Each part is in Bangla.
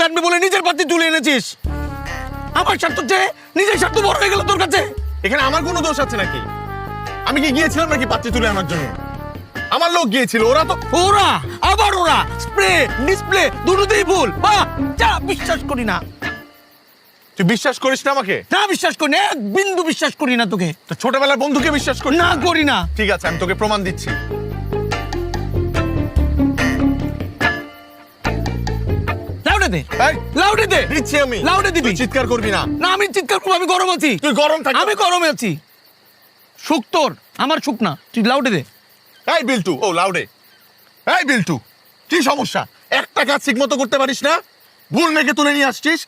কাটবে বলে নিজের পাত্রে তুলে এনেছিস। আমার স্বার্থ চেয়ে নিজের স্বার্থ বড় হয়ে গেল তোর কাছে। এখানে আমার কোনো দোষ আছে নাকি? আমি কি গিয়েছিলাম নাকি পাত্রে তুলে আনার জন্য? আমার লোক গিয়েছিল, ওরা তো আবার ওরা স্প্রে ডিসপ্লে দুটোতেই ভুল। বাহ, যা বিশ্বাস করি না। তুই বিশ্বাস করিস না আমাকে? না বিশ্বাস করি না, এক বিন্দু বিশ্বাস করি না তোকে। তো ছোটবেলার বন্ধুকে বিশ্বাস করি না করি না। ঠিক আছে, আমি তোকে প্রমাণ দিচ্ছি। লাউডে দে, এই, লাউডে দে। দিচ্ছি আমি। লাউডে দিবি। তুই চিৎকার করবি না। না আমি চিৎকার করবো, আমি গরম আছি। তুই গরম থাক। আমি গরমে আছি। সুখ তোর, আমার সুখ না। তুই লাউডে দে। এই বিল্টু, ও লাউডে। এই বিল্টু, কি সমস্যা? একটা কাজ ঠিক মতো করতে পারিস না? ভুল মেঘে তুলে নিয়ে আসছিস।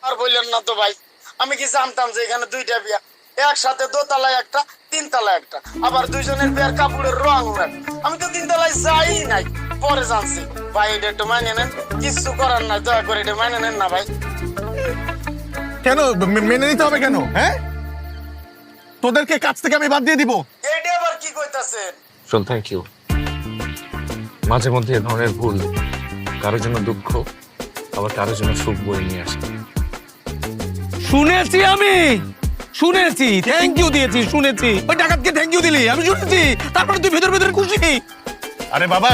আর বললেন না তো ভাই, আমি কি জানতাম যে এখানে দুইটা বিয়া, একসাথে দোতলায় একটা, তিনতলায় একটা, আবার দুইজনের বিয়ার কাপড়ের রং এক। আমি তো তিনতলায় যাই নাই, পরে জানছি। ভাই এটা একটু মাইনে নেন, কিচ্ছু করার নাই, দয়া করে এটা মাইনে নেন না ভাই। কেন মেনে নিতে হবে কেন? হ্যাঁ, তোদেরকে কাজ থেকে আমি বাদ দিয়ে দিব? এটা আবার কি কইতাছেন? শোন, থ্যাংক ইউ। মাঝে মধ্যে এ ধরনের ভুল কারোর জন্য দুঃখ, আবার কারোর জন্য সুখ বয়ে নিয়ে আসে। শুনেছি, আমি শুনেছি, থ্যাংক ইউ দিয়েছি, শুনেছি। ওই ডাকাতকে থ্যাংক ইউ দিলি, আমি শুনেছি। তারপরে তুই ভেতর ভেতর খুশি। আরে বাবা,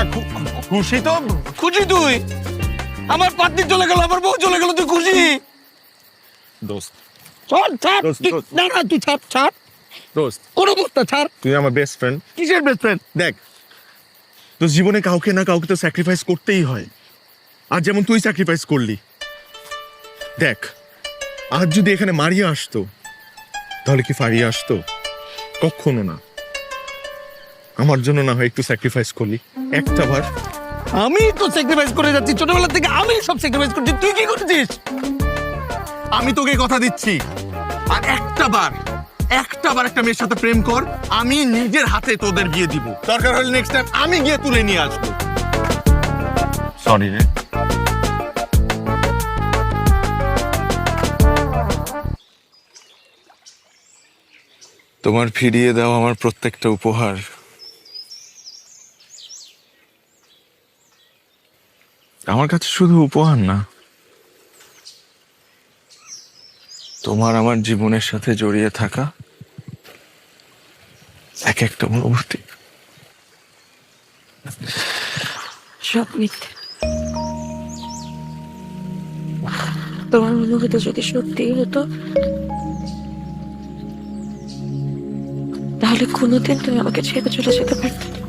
খুশি তো। খুশি তুই? আমার পাত্নী চলে গেল, আমার বউ চলে গেল, তুই খুশি? দোস্ত, ছাড় ছাড়। দোস্ত, তুই- দোস্ত। না না, তুই ছাড় ছাড়। দোস্ত, কোন অবস্থা ছাড়। তুই আমার বেস্ট ফ্রেন্ড। কিসের বেস্ট ফ্রেন্ড? দেখ, তো জীবনে কাউকে না কাউকে তো স্যাক্রিফাইস করতেই হয়। আর যেমন তুই স্যাক্রিফাইস করলি। দেখ, আজ যদি এখানে মারিয়া আসতো, তাহলে কি ফারিয়া আসতো? কখনো না। আমার জন্য না হয় একটু স্যাক্রিফাইস করলি একটা বার। আমি তো স্যাক্রিফাইস করে যাচ্ছি ছোটবেলা থেকে, আমি সব স্যাক্রিফাইস করছি। তুই কি করছিস? আমি তোকে কথা দিচ্ছি, আর একটা বার একটা মেয়ের সাথে প্রেম কর, আমি নিজের হাতে তোদের বিয়ে দিব। দরকার হলে নেক্সট টাইম আমি গিয়ে তুলে নিয়ে আসবো। সরি রে। তোমার ফিরিয়ে দাও আমার প্রত্যেকটা উপহার। আমার কাছে শুধু উপহার না, তোমার আমার জীবনের সাথে জড়িয়ে থাকা এক একটা অনুভূতি। সব মিথ্যে। তোমার অনুভূতি যদি সত্যি হতো, তাহলে কোনোদিন তুমি আমাকে ছেড়ে চলে যেতে পারতে না।